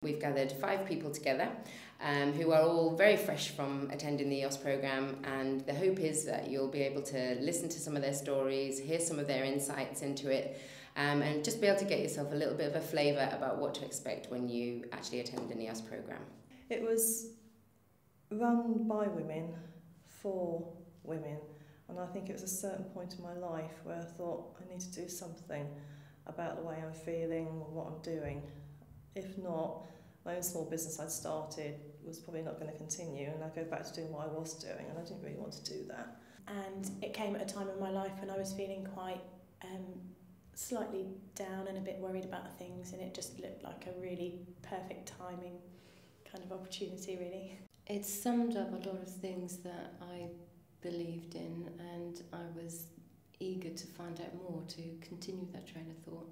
We've gathered 5 people together who are all very fresh from attending the Eos programme, and the hope is that you'll be able to listen to some of their stories, hear some of their insights into it, and just be able to get yourself a little bit of a flavour about what to expect when you actually attend an Eos programme. It was run by women, for women, and I think it was a certain point in my life where I thought I need to do something about the way I'm feeling or what I'm doing. If not, my own small business I'd started was probably not going to continue, and I'd go back to doing what I was doing, and I didn't really want to do that. And it came at a time in my life when I was feeling quite slightly down and a bit worried about things, and it just looked like a really perfect timing kind of opportunity, really. It summed up a lot of things that I believed in, and I was eager to find out more, to continue that train of thought.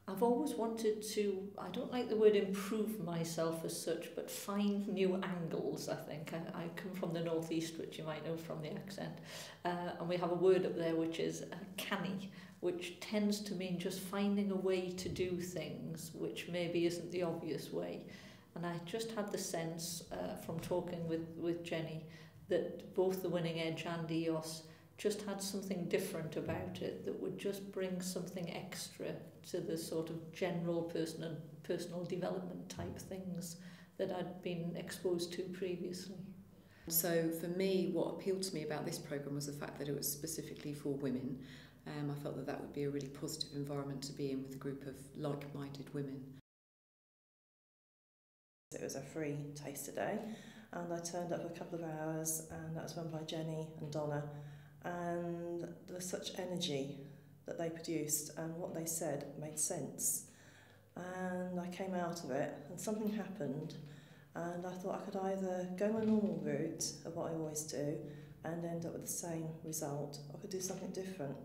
I've always wanted to, I don't like the word improve myself as such, but find new angles, I think. I come from the northeast, which you might know from the accent, and we have a word up there which is canny, which tends to mean just finding a way to do things which maybe isn't the obvious way. And I just had the sense from talking with Jenny that both the Winning Edge and Eos just had something different about it that would just bring something extra to the sort of general personal development type things that I'd been exposed to previously. So for me, what appealed to me about this programme was the fact that it was specifically for women. I felt that that would be a really positive environment to be in with a group of like-minded women. It was a free taster day, and I turned up for a couple of hours, and that was run by Jenny and Donna. And there was such energy that they produced, and what they said made sense. And I came out of it, and something happened, and I thought I could either go my normal route of what I always do and end up with the same result, or I could do something different.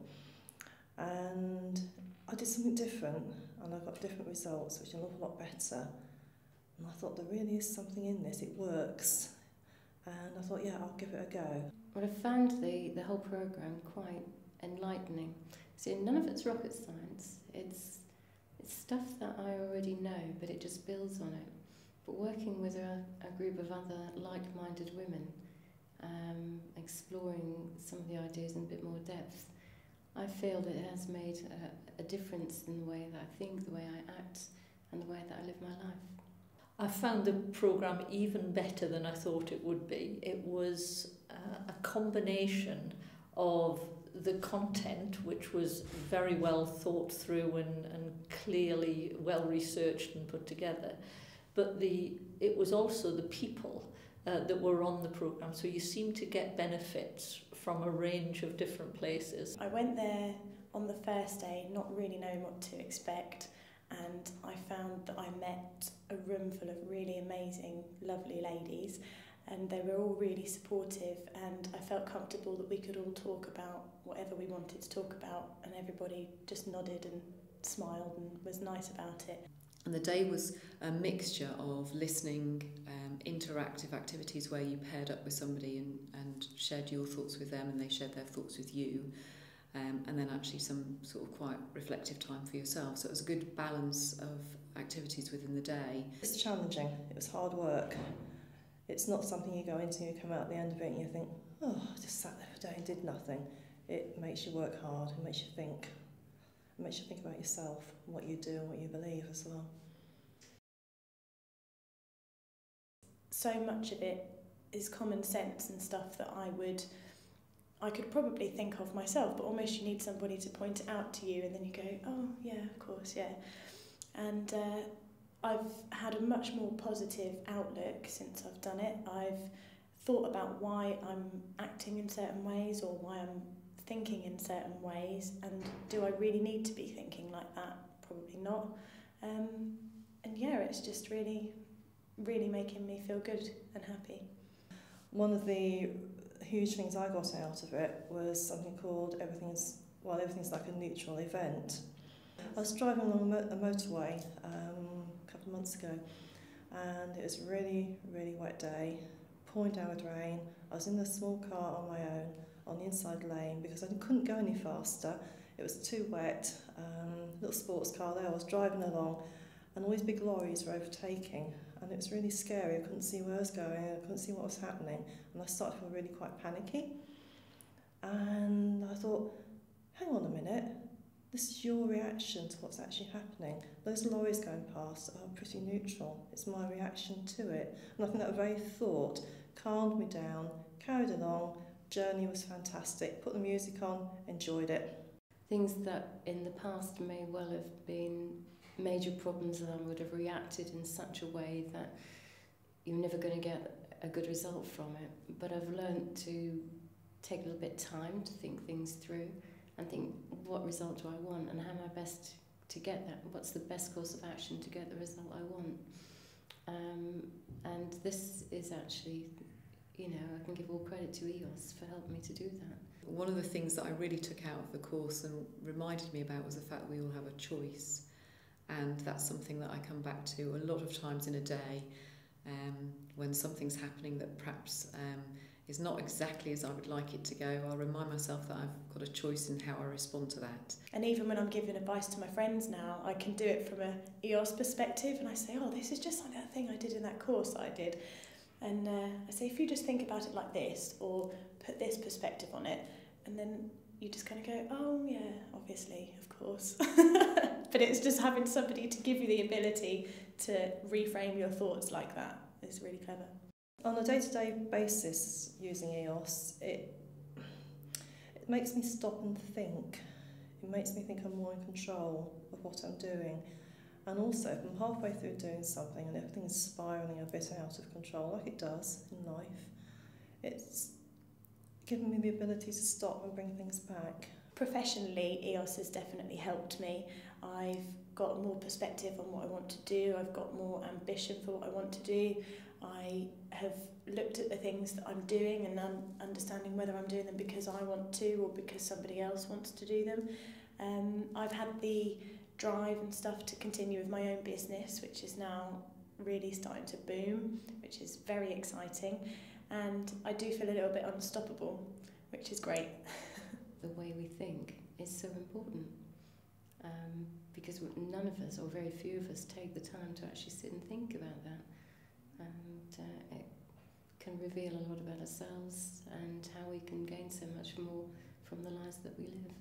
And I did something different, and I got different results, which are an awful lot better. And I thought, there really is something in this, it works. And I thought, yeah, I'll give it a go. Well, I found the whole programme quite enlightening. So none of it's rocket science. It's stuff that I already know, but it just builds on it. But working with a group of other like-minded women, exploring some of the ideas in a bit more depth, I feel that it has made a difference in the way that I think, the way I act, and the way that I live my life. I found the programme even better than I thought it would be. It was a combination of the content, which was very well thought through and clearly well researched and put together, but it was also the people that were on the programme, so you seem to get benefits from a range of different places. I went there on the first day not really knowing what to expect, and I found that I met a room full of really amazing, lovely ladies, and they were all really supportive, and I felt comfortable that we could all talk about whatever we wanted to talk about, and everybody just nodded and smiled and was nice about it. And the day was a mixture of listening, interactive activities where you paired up with somebody and shared your thoughts with them, and they shared their thoughts with you. And then actually some sort of quite reflective time for yourself. So it was a good balance of activities within the day. It's challenging, it was hard work. It's not something you go into, you come out at the end of it and you think, oh, I just sat there for a day and did nothing. It makes you work hard, it makes you think. It makes you think about yourself, and what you do and what you believe as well. So much of it is common sense and stuff that I could probably think of myself, but almost you need somebody to point it out to you, and then you go, oh yeah, of course, yeah. And I've had a much more positive outlook since I've done it. I've thought about why I'm acting in certain ways or why I'm thinking in certain ways, and do I really need to be thinking like that? Probably not. And yeah, it's just really, really making me feel good and happy. One of the huge things I got out of it was something called everything's like a neutral event. I was driving along a motorway a couple of months ago, and it was a really, really wet day, pouring down with rain. I was in the small car on my own on the inside lane because I couldn't go any faster. It was too wet. Little sports car there. I was driving along, and all these big lorries were overtaking, and it was really scary. I couldn't see where I was going, I couldn't see what was happening, and I started to feel really quite panicky. And I thought, hang on a minute, this is your reaction to what's actually happening. Those lorries going past are pretty neutral. It's my reaction to it. And I think that very thought calmed me down, carried along. Journey was fantastic. Put the music on, enjoyed it. Things that in the past may well have been major problems, and I would have reacted in such a way that you're never going to get a good result from it. But I've learned to take a little bit of time to think things through and think, what result do I want, and how am I best to get that? What's the best course of action to get the result I want? And this is actually, you know, I can give all credit to Eos for helping me to do that. One of the things that I really took out of the course and reminded me about was the fact that we all have a choice, and that's something that I come back to a lot of times in a day, when something's happening that perhaps is not exactly as I would like it to go. I'll remind myself that I've got a choice in how I respond to that. And even when I'm giving advice to my friends now, I can do it from a EOS perspective, and I say, oh, this is just like that thing I did in that course that I did. And I say, if you just think about it like this, or put this perspective on it, and then you just kind of go, oh yeah, obviously, of course. But it's just having somebody to give you the ability to reframe your thoughts like that is really clever. On a day-to-day basis, using EOS, it makes me stop and think. It makes me think I'm more in control of what I'm doing. And also, if I'm halfway through doing something and everything's spiralling a bit out of control, like it does in life, it's given me the ability to stop and bring things back. Professionally, EOS has definitely helped me. I've got more perspective on what I want to do. I've got more ambition for what I want to do. I have looked at the things that I'm doing and understanding whether I'm doing them because I want to or because somebody else wants to do them. I've had the drive and stuff to continue with my own business, which is now really starting to boom, which is very exciting. And I do feel a little bit unstoppable, which is great. The way we think is so important, because none of us, or very few of us, take the time to actually sit and think about that. And it can reveal a lot about ourselves and how we can gain so much more from the lives that we live.